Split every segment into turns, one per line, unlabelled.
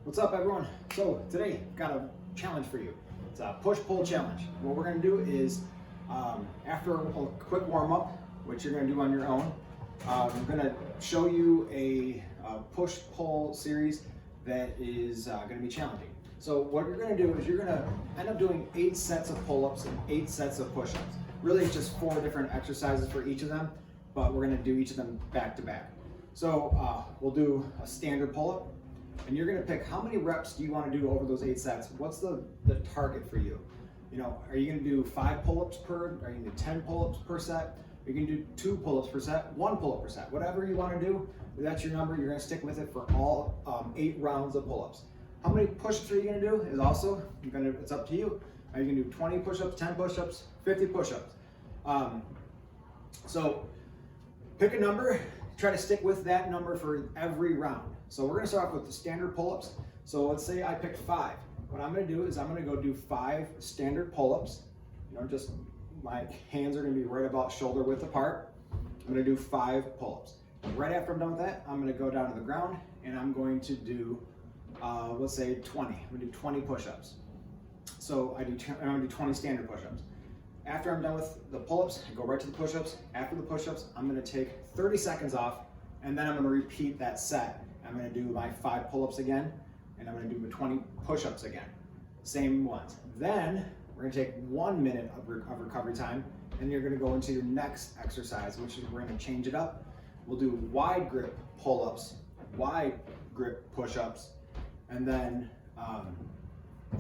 What's up, everyone? So today, got a challenge for you. It's a push-pull challenge. What we're gonna do is, after a quick warm-up, which you're gonna do on your own, I'm gonna show you a push-pull series that is gonna be challenging. So what you're gonna do is you're gonna end up doing 8 sets of pull-ups and 8 sets of push-ups. Really, it's just 4 different exercises for each of them, but we're gonna do each of them back to back. So we'll do a standard pull-up, and you're gonna pick how many reps do you wanna do over those 8 sets. What's the target for you? You know, are you gonna do 5 pull-ups per, are you gonna do 10 pull-ups per set? Are you gonna do 2 pull-ups per set, 1 pull-up per set? Whatever you wanna do, that's your number. You're gonna stick with it for all 8 rounds of pull-ups. How many push-ups are you gonna do is also, it's up to you. Are you gonna do 20 push-ups, 10 push-ups, 50 push-ups? So pick a number, try to stick with that number for every round. So we're gonna start off with the standard pull-ups. So let's say I picked 5. What I'm gonna do is I'm gonna go do 5 standard pull-ups. You know, just my hands are gonna be right about shoulder width apart. I'm gonna do 5 pull-ups. Right after I'm done with that, I'm gonna go down to the ground and I'm going to do, let's say 20. I'm gonna do 20 push-ups. So I'm gonna do 20 standard push-ups. After I'm done with the pull-ups, I go right to the push-ups. After the push-ups, I'm gonna take 30 seconds off, and then I'm gonna repeat that set. I'm gonna do my 5 pull-ups again, and I'm gonna do my 20 push-ups again. Same ones. Then we're gonna take 1 minute of recovery time, and you're gonna go into your next exercise, which is we're gonna change it up. We'll do wide grip pull-ups, wide grip push-ups, and then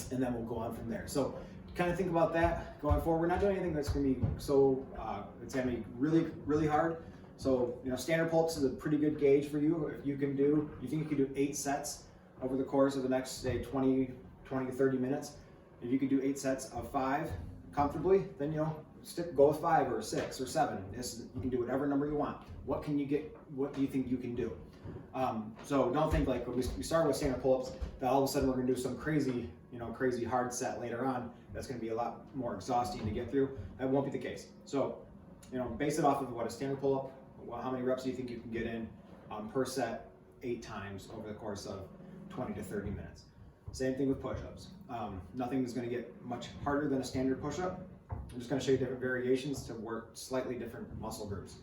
we'll go on from there. So kind of think about that going forward. We're not doing anything that's going to be so, it's going to be really, really hard. So, you know, standard pull-ups is a pretty good gauge for you. If you think you can do 8 sets over the course of the next, say, 20 to 30 minutes. If you can do 8 sets of 5 comfortably, then, you know, go with 5 or 6 or 7. You can do whatever number you want. What can you get? What do you think you can do? So don't think like when we start with standard pull-ups that all of a sudden we're going to do some crazy, crazy hard set later on. That's going to be a lot more exhausting to get through. That won't be the case. So, base it off of what a standard pull-up. How many reps do you think you can get in per set 8 times over the course of 20 to 30 minutes? Same thing with push-ups. Nothing is going to get much harder than a standard push-up. I'm just going to show you different variations to work slightly different muscle groups.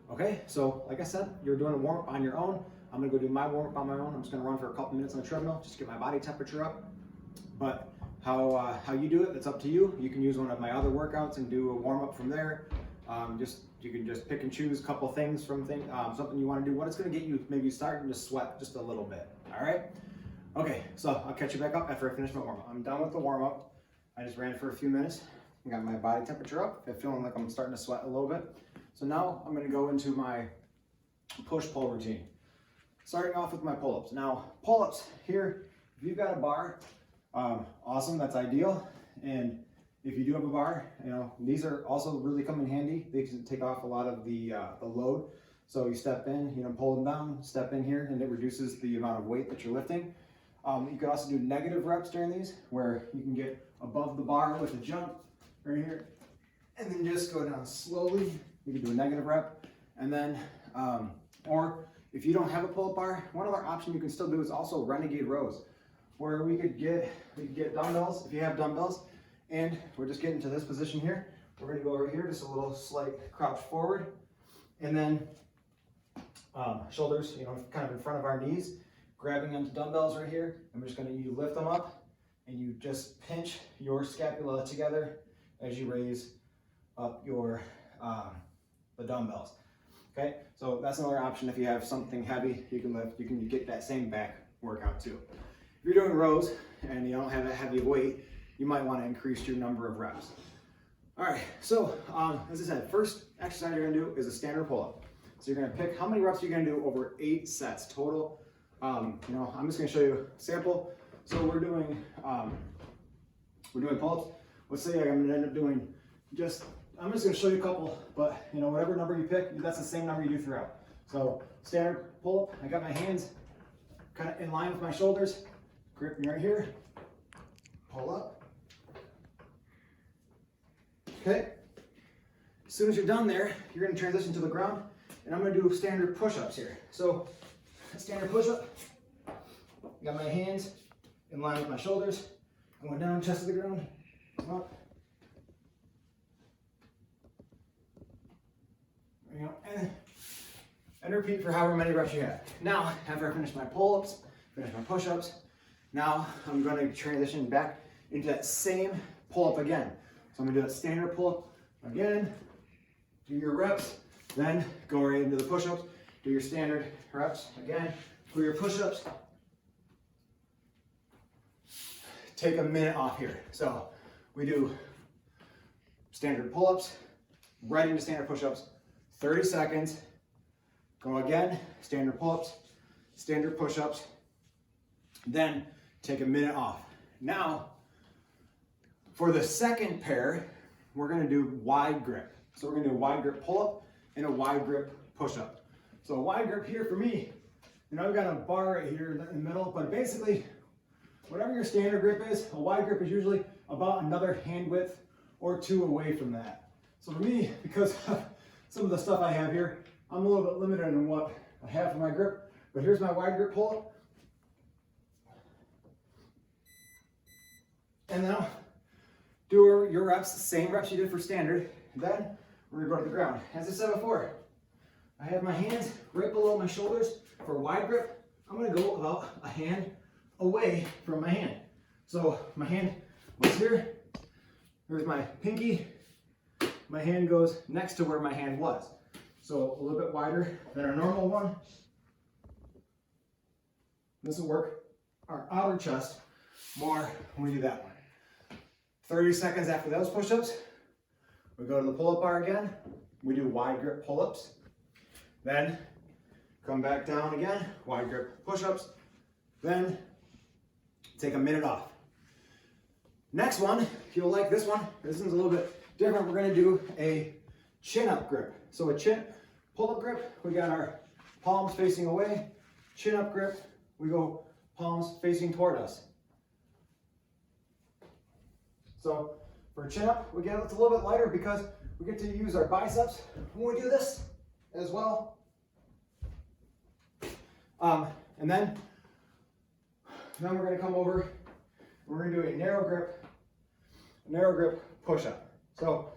Okay, so like I said, you're doing a warm-up on your own. I'm gonna go do my warm-up on my own. I'm just gonna run for a couple minutes on the treadmill, just to get my body temperature up. But how you do it, that's up to you. You can use one of my other workouts and do a warm-up from there. You can just pick and choose a couple things from something you wanna do. What it's gonna get you maybe starting to sweat just a little bit, all right? Okay, so I'll catch you back up after I finish my warm-up. I'm done with the warm-up. I just ran for a few minutes. I got my body temperature up. I'm feeling like I'm starting to sweat a little bit. So now I'm gonna go into my push-pull routine. Starting off with my pull-ups. Now, pull-ups here, if you've got a bar, awesome, that's ideal. And if you do have a bar, these are also really come in handy. They can take off a lot of the load. So you step in, pull them down, step in here, and it reduces the amount of weight that you're lifting. You can also do negative reps during these, where you can get above the bar with a jump right here, and then just go down slowly. You can do a negative rep, and then, or if you don't have a pull-up bar, one other option you can still do is also renegade rows, where we could get dumbbells, if you have dumbbells, and we're just getting to this position here. We're gonna go over here, just a little slight crouch forward, and then shoulders, kind of in front of our knees, grabbing onto dumbbells right here, and we're just gonna, you lift them up, and you just pinch your scapula together as you raise up your the dumbbells. Okay, so that's another option. If you have something heavy you can lift, you can get that same back workout too. If you're doing rows and you don't have that heavy weight, you might want to increase your number of reps. All right, so as I said, first exercise you're gonna do is a standard pull-up. So you're gonna pick how many reps you're gonna do over 8 sets total. I'm just gonna show you a sample. So we're doing pull-ups. Let's say I'm gonna end up doing I'm just gonna show you a couple, but whatever number you pick, that's the same number you do throughout. So standard pull-up, I got my hands kind of in line with my shoulders, grip me right here, pull up. Okay, as soon as you're done there, you're gonna transition to the ground, and I'm gonna do standard push-ups here. So standard push-up, got my hands in line with my shoulders, going down, chest to the ground, up. There you go. And repeat for however many reps you have. Now, after I finish my pull-ups, finish my push-ups, now I'm going to transition back into that same pull-up again. So I'm going to do that standard pull-up again, do your reps, then go right into the push-ups, do your standard reps again, for your push-ups. Take a minute off here. So we do standard pull-ups, right into standard push-ups, 30 seconds, go again, standard pull-ups, standard push-ups, then take a minute off. Now, for the second pair, we're gonna do wide grip. So we're gonna do a wide grip pull-up and a wide grip push-up. So a wide grip here for me, you know, I've got a bar right here in the middle, but basically, whatever your standard grip is, a wide grip is usually about another hand width or two away from that. So for me, because of some of the stuff I have here, I'm a little bit limited in what I have for my grip, but here's my wide grip pull-up. And now, do your reps, the same reps you did for standard. Then, we're gonna go to the ground. As I said before, I have my hands right below my shoulders for wide grip. I'm gonna go about a hand away from my hand. So my hand was here, there's my pinky, my hand goes next to where my hand was. So a little bit wider than our normal one. This will work our outer chest more when we do that one. 30 seconds after those push-ups, we go to the pull-up bar again. We do wide grip pull-ups. Then come back down again, wide grip push-ups. Then take a minute off. Next one, if you'll like this one, this one's a little bit different. We're gonna do a chin-up grip. So a chin pull-up grip, we got our palms facing away. Chin-up grip, we go palms facing toward us. So for a chin-up, we get it's a little bit lighter because we get to use our biceps when we do this as well. And then we're going to come over, we're going to do a narrow grip push-up. So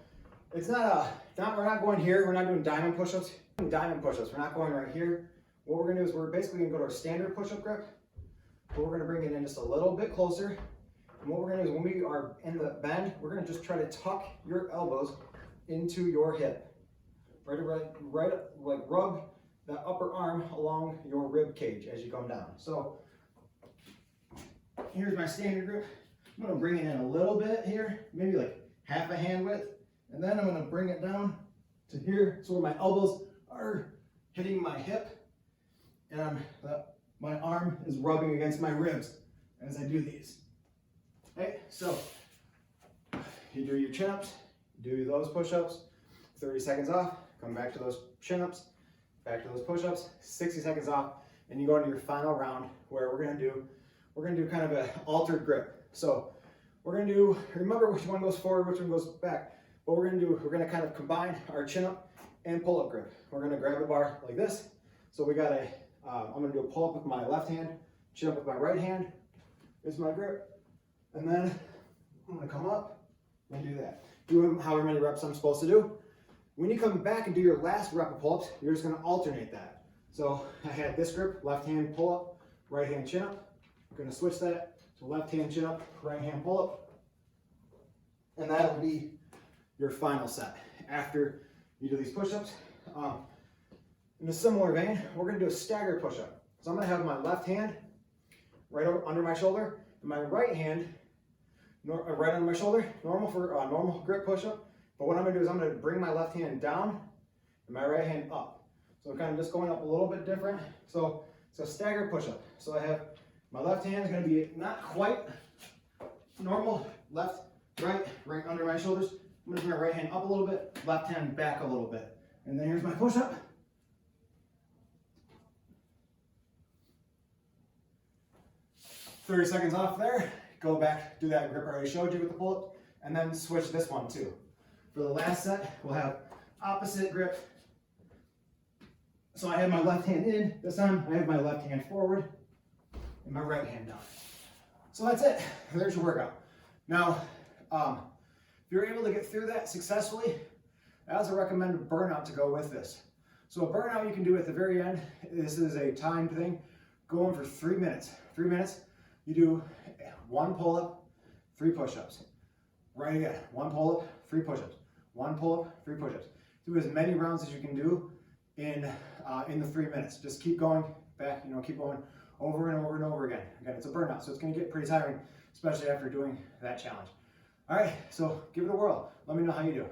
it's not we're not going here, we're not doing diamond push-ups. We're not going right here. What we're going to do is we're basically going to go to our standard push-up grip, but we're going to bring it in just a little bit closer. And what we're going to do is when we are in the bend, we're going to just try to tuck your elbows into your hip. Right, like rub that upper arm along your rib cage as you come down. So here's my standard grip. I'm going to bring it in a little bit here, maybe like half a hand width. And then I'm going to bring it down to here, so where my elbows are hitting my hip. And my arm is rubbing against my ribs as I do these. Okay, so you do your chin-ups, do those push-ups, 30 seconds off, come back to those chin-ups, back to those push-ups, 60 seconds off, and you go into your final round where we're gonna do kind of an altered grip. So we're gonna do, remember which one goes forward, which one goes back. What we're gonna do, we're gonna kind of combine our chin-up and pull-up grip. We're gonna grab the bar like this. So we got I'm gonna do a pull-up with my left hand, chin-up with my right hand. Here's my grip. And then I'm going to come up and do that. Do however many reps I'm supposed to do. When you come back and do your last rep of pull-ups, you're just going to alternate that. So I had this grip, left hand pull-up, right hand chin-up. I'm going to switch that to left hand chin-up, right hand pull-up. And that'll be your final set. After you do these push-ups, in a similar vein, we're going to do a staggered push-up. So I'm going to have my left hand right under my shoulder, and my right hand right under my shoulder, normal for a normal grip push-up. But what I'm going to do is I'm going to bring my left hand down and my right hand up. So kind of just going up a little bit different. So it's a staggered push-up. So I have my left hand is going to be not quite normal, left, right under my shoulders. I'm going to bring my right hand up a little bit, left hand back a little bit. And then here's my push-up. "30 seconds off there. Go back, do that grip I already showed you with the pull-up, and then switch this one too. For the last set, we'll have opposite grip. So I have my left hand in. This time, I have my left hand forward and my right hand down. So that's it. There's your workout. Now, if you're able to get through that successfully, that's a recommended burnout to go with this. So a burnout you can do at the very end. This is a timed thing, going for 3 minutes. 3 minutes, you do 1 pull-up, 3 push-ups. Right again, 1 pull-up, 3 push-ups. 1 pull-up, 3 push-ups. Do as many rounds as you can do in the 3 minutes. Just keep going back, keep going over and over and over again. Again, it's a burnout, so it's gonna get pretty tiring, especially after doing that challenge. All right, so give it a whirl. Let me know how you do.